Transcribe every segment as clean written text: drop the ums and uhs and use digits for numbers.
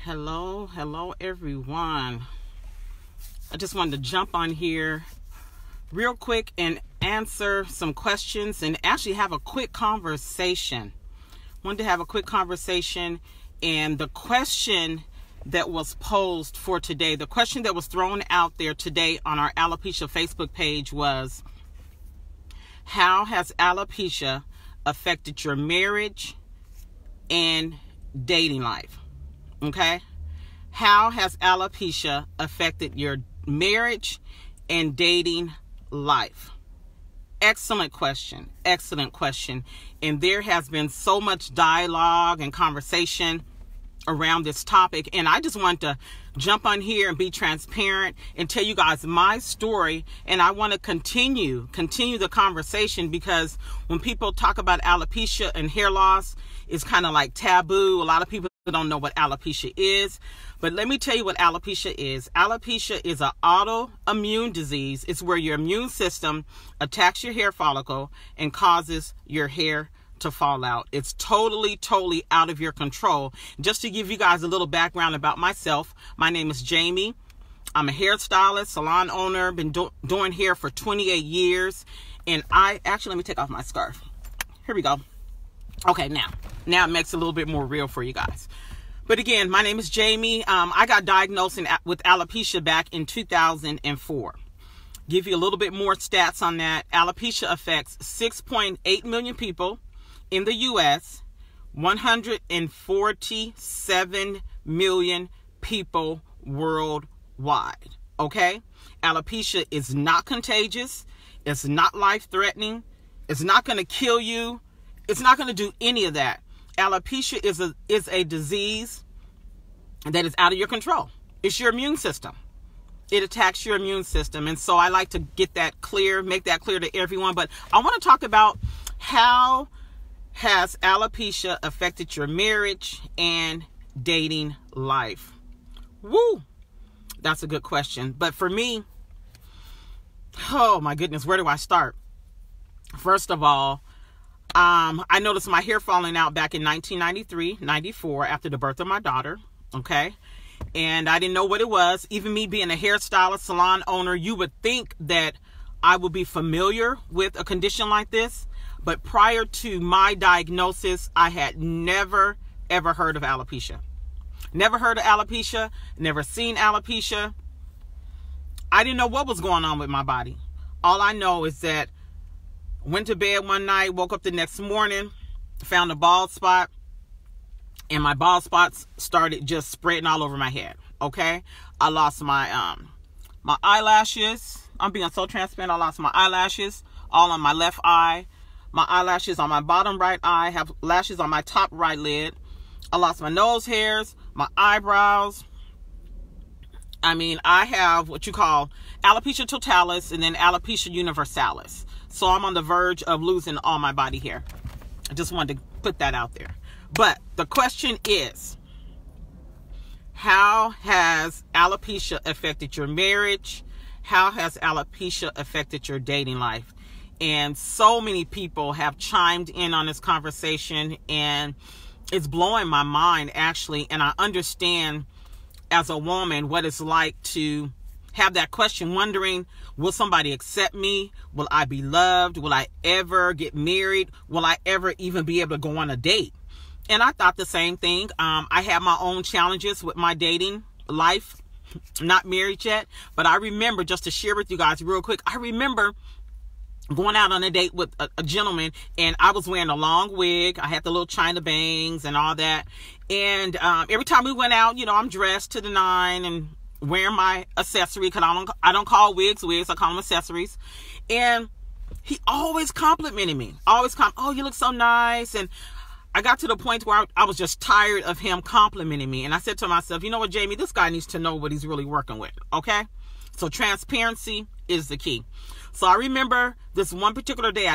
Hello everyone. I just wanted to jump on here real quick and answer some questions and actually have a quick conversation. Wanted to have a quick conversation, and the question that was posed for today, the question that was thrown out there today on our Alopecia Facebook page was, how has alopecia affected your marriage and dating life? Okay? How has alopecia affected your marriage and dating life? Excellent question. Excellent question. And there has been so much dialogue and conversation around this topic, and I just want to jump on here and be transparent and tell you guys my story. And I want to continue the conversation, because when people talk about alopecia and hair loss, it's kind of like taboo. A lot of people don't know what alopecia is, but let me tell you what alopecia is. Alopecia is an autoimmune disease. It's where your immune system attacks your hair follicle and causes your hair to fall out. It's totally out of your control. Just to give you guys a little background about myself, my name is Jamie. I'm a hairstylist, salon owner, been doing hair for 28 years. And let me take off my scarf. Here we go. Okay, now it makes it a little bit more real for you guys. But again, my name is Jamie. I got diagnosed with alopecia back in 2004. Give you a little bit more stats on that. Alopecia affects 6.8 million people in the U.S., 147 million people worldwide. Okay? Alopecia is not contagious. It's not life-threatening. It's not going to kill you. It's not going to do any of that. Alopecia is a disease that is out of your control. It's your immune system. It attacks your immune system. And so I like to get that clear, make that clear to everyone. But I want to talk about how has alopecia affected your marriage and dating life? Woo! That's a good question. But for me, oh my goodness, where do I start? First of all, I noticed my hair falling out back in 1993, 94, after the birth of my daughter. Okay. And I didn't know what it was. Even me being a hairstylist, salon owner, you would think that I would be familiar with a condition like this. But prior to my diagnosis, I had never, ever heard of alopecia. Never heard of alopecia, never seen alopecia. I didn't know what was going on with my body. All I know is that I went to bed one night, woke up the next morning, found a bald spot, and my bald spots started just spreading all over my head. Okay? I lost my eyelashes. I'm being so transparent. I lost my eyelashes all on my left eye. My eyelashes on my bottom right eye, have lashes on my top right lid. I lost my nose hairs, my eyebrows. I mean, I have what you call alopecia totalis and then alopecia universalis. So I'm on the verge of losing all my body hair. I just wanted to put that out there. But the question is, how has alopecia affected your marriage? How has alopecia affected your dating life? And so many people have chimed in on this conversation, and it's blowing my mind, actually. And I understand as a woman what it's like to have that question, wondering, will somebody accept me? Will I be loved? Will I ever get married? Will I ever even be able to go on a date? And I thought the same thing. I had my own challenges with my dating life, not married yet. But I remember, just to share with you guys real quick, I remember going out on a date with a gentleman, and I was wearing a long wig. I had the little China bangs and all that. And every time we went out, you know, I'm dressed to the nine and wearing my accessory, because I don't call wigs, I call them accessories. And he always complimented me. Oh, you look so nice. And I got to the point where I was just tired of him complimenting me. And I said to myself, you know what, Jamie, this guy needs to know what he's really working with. Okay? So transparency is the key. So I remember this one particular day,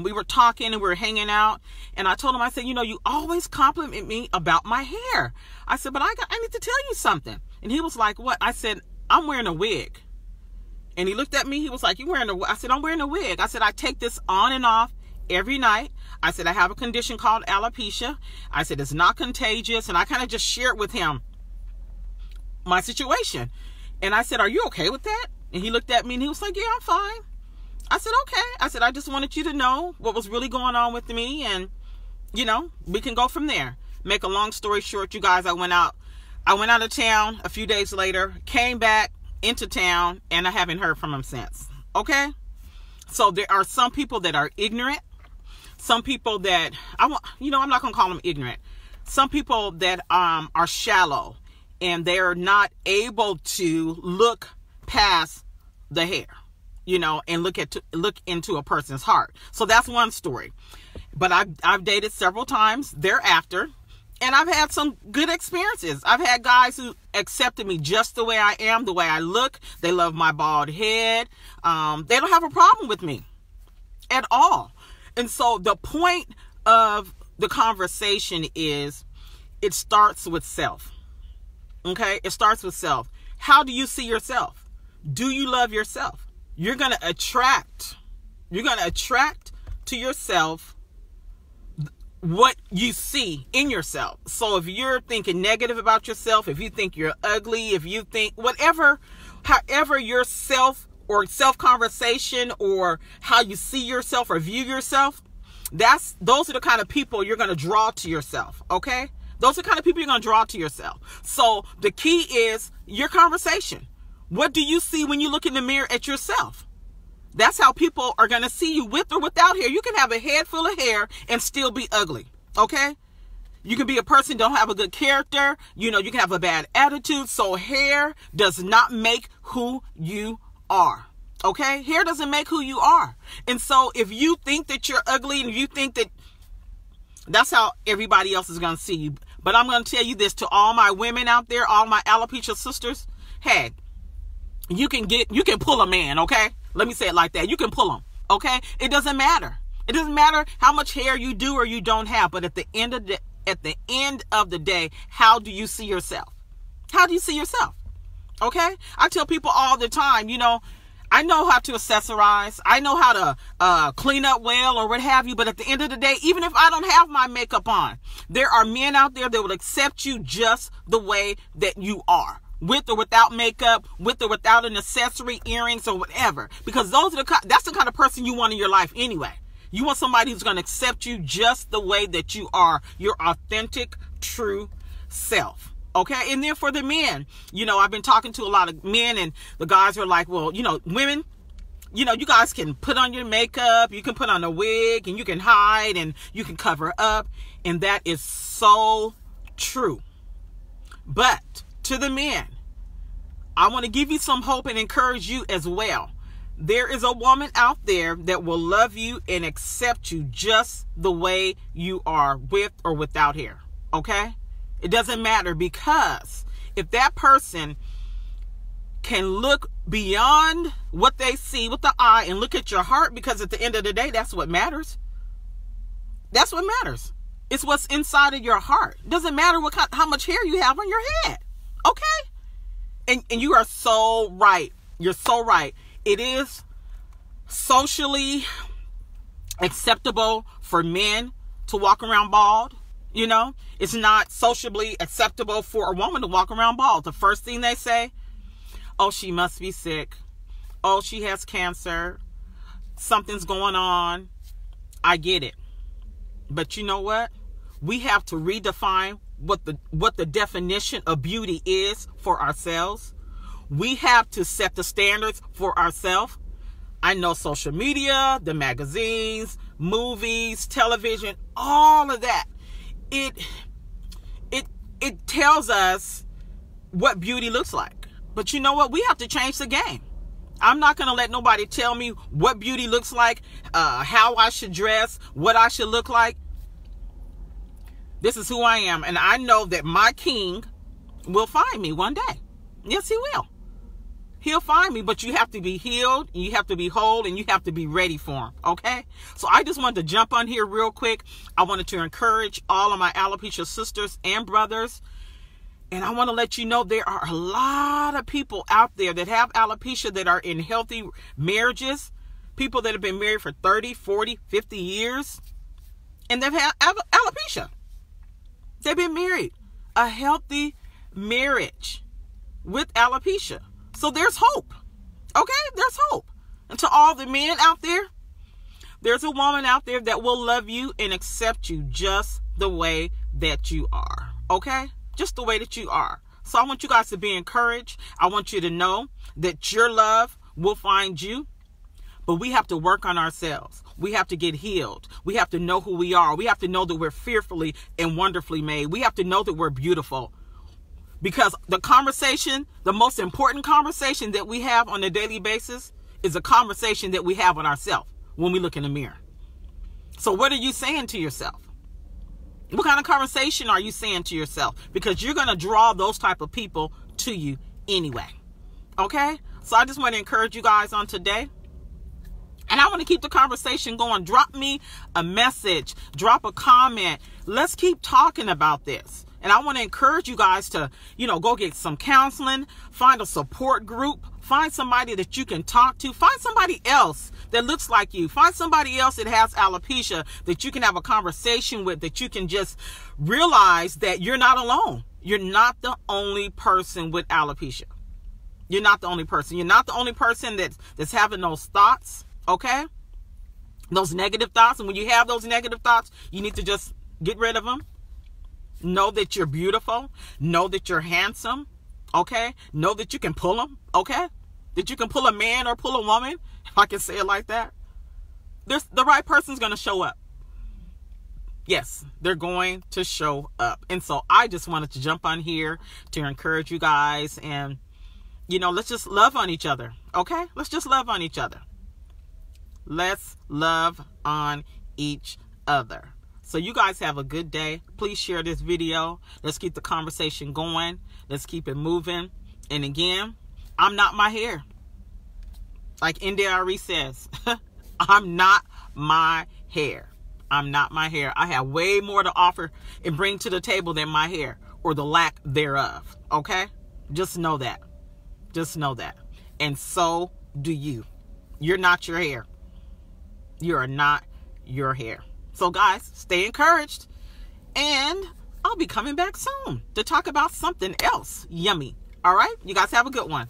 we were talking and we were hanging out, and I told him, I said, you know, you always compliment me about my hair. I said, but I need to tell you something. And he was like, what? I said, I'm wearing a wig. And he looked at me. He was like, you wearing a wig? I said, I'm wearing a wig. I said, I take this on and off every night. I said, I have a condition called alopecia. I said, it's not contagious. And I kind of just shared with him my situation. And I said, are you okay with that? And he looked at me and he was like, yeah, I'm fine. I said, okay. I said, I just wanted you to know what was really going on with me. And, you know, we can go from there. Make a long story short, you guys, I went out of town a few days later, came back into town, and I haven't heard from him since. Okay? So there are some people that are ignorant. Some people that, I'm not going to call them ignorant. Some people that are shallow, and they're not able to look past the hair, you know, and look into a person's heart. So that's one story. But I've dated several times thereafter, and I've had some good experiences. I've had guys who accepted me just the way I am, the way I look. They love my bald head. They don't have a problem with me at all. And so the point of the conversation is, it starts with self. Okay? It starts with self. How do you see yourself? Do you love yourself? You're going to attract to yourself what you see in yourself. So if you're thinking negative about yourself, if you think you're ugly, if you think however your self or self-conversation or how you see yourself or view yourself, those are the kind of people you're going to draw to yourself. Okay? Those are the kind of people you're going to draw to yourself. So the key is your conversation. What do you see when you look in the mirror at yourself? That's how people are going to see you, with or without hair. You can have a head full of hair and still be ugly. Okay? You can be a person don't have a good character. You know, you can have a bad attitude. So hair does not make who you are. Okay? Hair doesn't make who you are. And so if you think that you're ugly and you think that that's how everybody else is going to see you. But I'm going to tell you this to all my women out there, all my alopecia sisters. Hey, you can pull a man, okay? Let me say it like that. You can pull them, okay? It doesn't matter. It doesn't matter how much hair you do or you don't have. But at the end of the day, how do you see yourself? How do you see yourself? Okay? I tell people all the time, you know, I know how to accessorize. I know how to clean up well or what have you. But at the end of the day, even if I don't have my makeup on, there are men out there that will accept you just the way that you are. With or without makeup, with or without an accessory, earrings or whatever. Because that's the kind of person you want in your life anyway. You want somebody who's going to accept you just the way that you are. Your authentic, true self. Okay, and then for the men, you know, I've been talking to a lot of men, and the guys are like, well, you know, women, you know, you guys can put on your makeup, you can put on a wig, and you can hide, and you can cover up, and that is so true. But to the men, I want to give you some hope and encourage you as well. There is a woman out there that will love you and accept you just the way you are, with or without hair. Okay? It doesn't matter, because if that person can look beyond what they see with the eye and look at your heart, because at the end of the day, that's what matters. That's what matters. It's what's inside of your heart. It doesn't matter how much hair you have on your head. Okay? And you are so right. You're so right. It is socially acceptable for men to walk around bald. You know, it's not socially acceptable for a woman to walk around bald. The first thing they say, oh, she must be sick. Oh, she has cancer. Something's going on. I get it. But you know what? We have to redefine what the definition of beauty is for ourselves. We have to set the standards for ourselves. I know social media, the magazines, movies, television, all of that. It tells us what beauty looks like. But you know what? We have to change the game. I'm not going to let nobody tell me what beauty looks like, how I should dress, what I should look like. This is who I am. And I know that my king will find me one day. Yes, he will. He'll find me, but you have to be healed, you have to be whole, and you have to be ready for him, okay? So I just wanted to jump on here real quick. I wanted to encourage all of my alopecia sisters and brothers, and I want to let you know there are a lot of people out there that have alopecia that are in healthy marriages, people that have been married for 30, 40, 50 years, and they've had alopecia. They've been married. A healthy marriage. with alopecia. So there's hope. Okay, there's hope. And to all the men out there, there's a woman out there that will love you and accept you just the way that you are. Okay, just the way that you are. So I want you guys to be encouraged. I want you to know that your love will find you. But we have to work on ourselves. We have to get healed. We have to know who we are. We have to know that we're fearfully and wonderfully made. We have to know that we're beautiful. Because the conversation, the most important conversation that we have on a daily basis is a conversation that we have with ourselves when we look in the mirror. So what are you saying to yourself? What kind of conversation are you saying to yourself? Because you're going to draw those type of people to you anyway. Okay? So I just want to encourage you guys on today. And I want to keep the conversation going. Drop me a message. Drop a comment. Let's keep talking about this. And I want to encourage you guys to, go get some counseling. Find a support group. Find somebody that you can talk to. Find somebody else that looks like you. Find somebody else that has alopecia that you can have a conversation with, that you can just realize that you're not alone. You're not the only person with alopecia. You're not the only person. You're not the only person that's having those thoughts. Okay? Those negative thoughts. And when you have those negative thoughts, you need to just get rid of them. Know that you're beautiful. Know that you're handsome. Okay? Know that you can pull them. Okay? That you can pull a man or pull a woman. If I can say it like that. The right person's going to show up. Yes, they're going to show up. And so I just wanted to jump on here to encourage you guys. And, let's just love on each other. Okay? Let's just love on each other. Let's love on each other. So you guys have a good day. Please share this video. Let's keep the conversation going. Let's keep it moving. And again, I'm not my hair. Like NDRE says, I'm not my hair. I'm not my hair. I have way more to offer and bring to the table than my hair or the lack thereof. Okay? Just know that. Just know that. And so do you. You're not your hair. You are not your hair. So guys, stay encouraged. And I'll be coming back soon to talk about something else yummy. All right? You guys have a good one.